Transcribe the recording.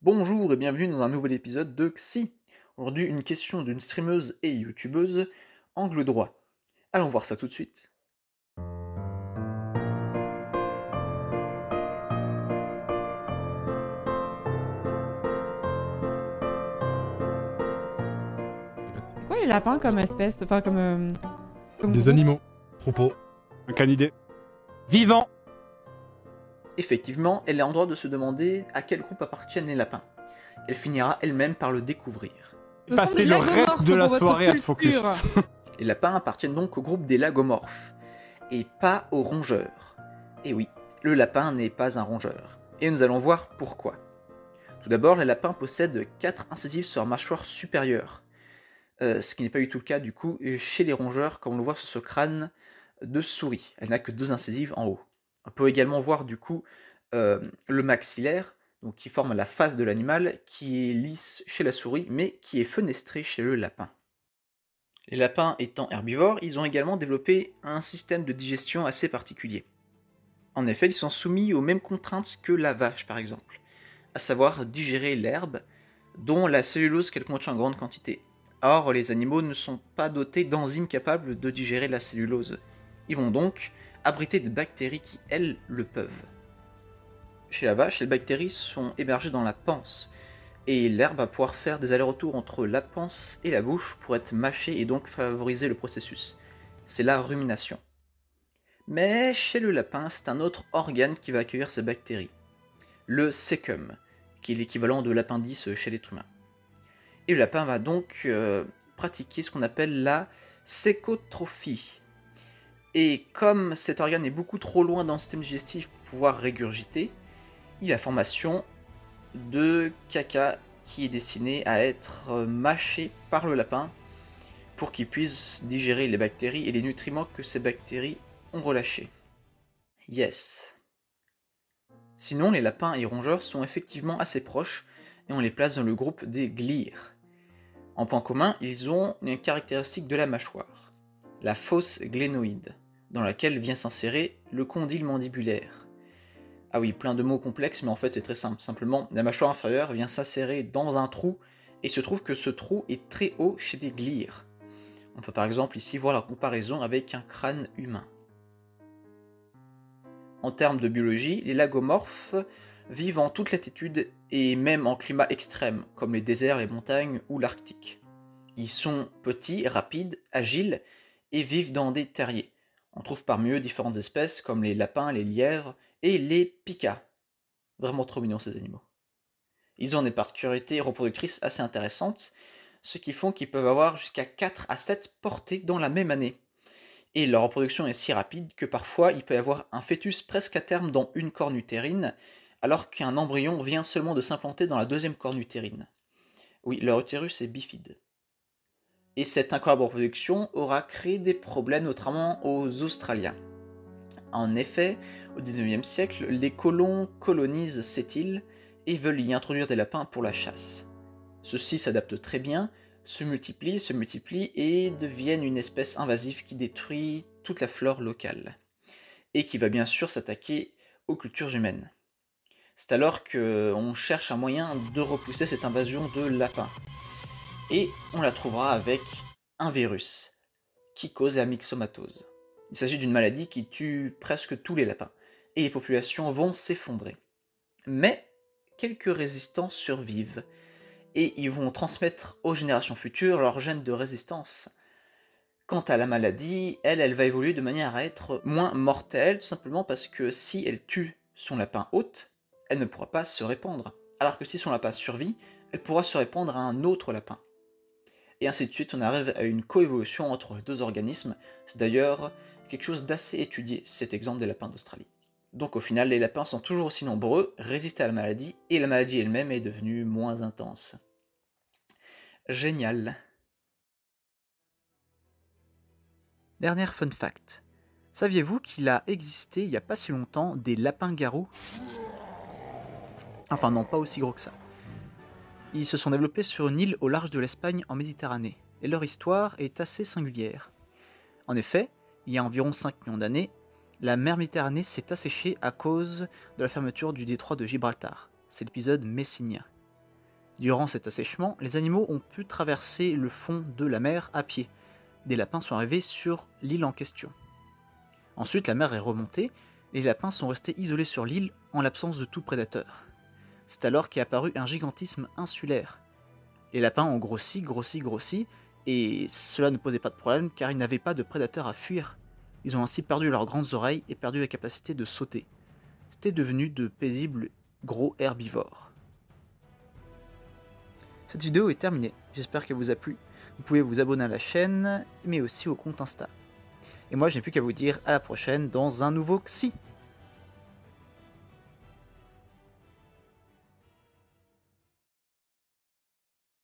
Bonjour et bienvenue dans un nouvel épisode de Xi. Aujourd'hui, une question d'une streameuse et youtubeuse, angle droit. Allons voir ça tout de suite. C'est quoi les lapins comme espèce? Enfin, comme Des groupe? animaux. Troupeau. Un canidé. Vivant. Effectivement, elle est en droit de se demander à quel groupe appartiennent les lapins. Elle finira elle-même par le découvrir. Ce sont Passer des le reste lagomorphes de la pour votre soirée à te focus. culture. Les lapins appartiennent donc au groupe des lagomorphes, et pas aux rongeurs. Et oui, le lapin n'est pas un rongeur. Et nous allons voir pourquoi. Tout d'abord, les lapins possèdent 4 incisives sur leur mâchoire supérieure. Ce qui n'est pas du tout le cas du coup chez les rongeurs, comme on le voit sur ce crâne de souris. Elle n'a que 2 incisives en haut. On peut également voir du coup le maxillaire, donc qui forme la face de l'animal, qui est lisse chez la souris, mais qui est fenestré chez le lapin. Les lapins étant herbivores, ils ont également développé un système de digestion assez particulier. En effet, ils sont soumis aux mêmes contraintes que la vache par exemple, à savoir digérer l'herbe, dont la cellulose qu'elle contient en grande quantité. Or, les animaux ne sont pas dotés d'enzymes capables de digérer la cellulose. Ils vont donc abriter des bactéries qui, elles, le peuvent. Chez la vache, les bactéries sont hébergées dans la panse, et l'herbe va pouvoir faire des allers-retours entre la panse et la bouche pour être mâchée et donc favoriser le processus. C'est la rumination. Mais chez le lapin, c'est un autre organe qui va accueillir ces bactéries. Le cæcum, qui est l'équivalent de l'appendice chez l'être humain. Et le lapin va donc pratiquer ce qu'on appelle la cécotrophie. Et comme cet organe est beaucoup trop loin dans le système digestif pour pouvoir régurgiter, il a formation de caca qui est destiné à être mâché par le lapin pour qu'il puisse digérer les bactéries et les nutriments que ces bactéries ont relâchés. Yes. Sinon, les lapins et rongeurs sont effectivement assez proches et on les place dans le groupe des glires. En point commun, ils ont une caractéristique de la mâchoire, la fosse glénoïde, dans laquelle vient s'insérer le condyle mandibulaire. Ah oui, plein de mots complexes, mais en fait c'est très simple. Simplement, la mâchoire inférieure vient s'insérer dans un trou, et il se trouve que ce trou est très haut chez des glires. On peut par exemple ici voir la comparaison avec un crâne humain. En termes de biologie, les lagomorphes vivent en toute latitude et même en climat extrême, comme les déserts, les montagnes ou l'Arctique. Ils sont petits, rapides, agiles et vivent dans des terriers. On trouve parmi eux différentes espèces comme les lapins, les lièvres et les pikas. Vraiment trop mignons ces animaux. Ils ont des particularités reproductrices assez intéressantes, ce qui font qu'ils peuvent avoir jusqu'à 4 à 7 portées dans la même année. Et leur reproduction est si rapide que parfois il peut y avoir un fœtus presque à terme dans une corne utérine, alors qu'un embryon vient seulement de s'implanter dans la deuxième corne utérine. Oui, leur utérus est bifide. Et cette incroyable reproduction aura créé des problèmes notamment aux Australiens. En effet, au XIXe siècle, les colons colonisent cette île et veulent y introduire des lapins pour la chasse. Ceux-ci s'adaptent très bien, se multiplient et deviennent une espèce invasive qui détruit toute la flore locale. Et qui va bien sûr s'attaquer aux cultures humaines. C'est alors qu'on cherche un moyen de repousser cette invasion de lapins. Et on la trouvera avec un virus qui cause la myxomatose. Il s'agit d'une maladie qui tue presque tous les lapins, et les populations vont s'effondrer. Mais quelques résistants survivent, et ils vont transmettre aux générations futures leur gène de résistance. Quant à la maladie, elle va évoluer de manière à être moins mortelle, tout simplement parce que si elle tue son lapin hôte, elle ne pourra pas se répandre. Alors que si son lapin survit, elle pourra se répandre à un autre lapin. Et ainsi de suite, on arrive à une coévolution entre les deux organismes. C'est d'ailleurs quelque chose d'assez étudié, cet exemple des lapins d'Australie. Donc au final, les lapins sont toujours aussi nombreux, résistent à la maladie, et la maladie elle-même est devenue moins intense. Génial. Dernier fun fact. Saviez-vous qu'il a existé il n'y a pas si longtemps des lapins-garous? Enfin non, pas aussi gros que ça. Ils se sont développés sur une île au large de l'Espagne en Méditerranée, et leur histoire est assez singulière. En effet, il y a environ 5 millions d'années, la mer Méditerranée s'est asséchée à cause de la fermeture du détroit de Gibraltar. C'est l'épisode messinien. Durant cet assèchement, les animaux ont pu traverser le fond de la mer à pied. Des lapins sont arrivés sur l'île en question. Ensuite, la mer est remontée, et les lapins sont restés isolés sur l'île en l'absence de tout prédateur. C'est alors qu'est apparu un gigantisme insulaire. Les lapins ont grossi, et cela ne posait pas de problème car ils n'avaient pas de prédateurs à fuir. Ils ont ainsi perdu leurs grandes oreilles et perdu la capacité de sauter. C'était devenu de paisibles gros herbivores. Cette vidéo est terminée, j'espère qu'elle vous a plu. Vous pouvez vous abonner à la chaîne, mais aussi au compte Insta. Et moi je n'ai plus qu'à vous dire à la prochaine dans un nouveau XI.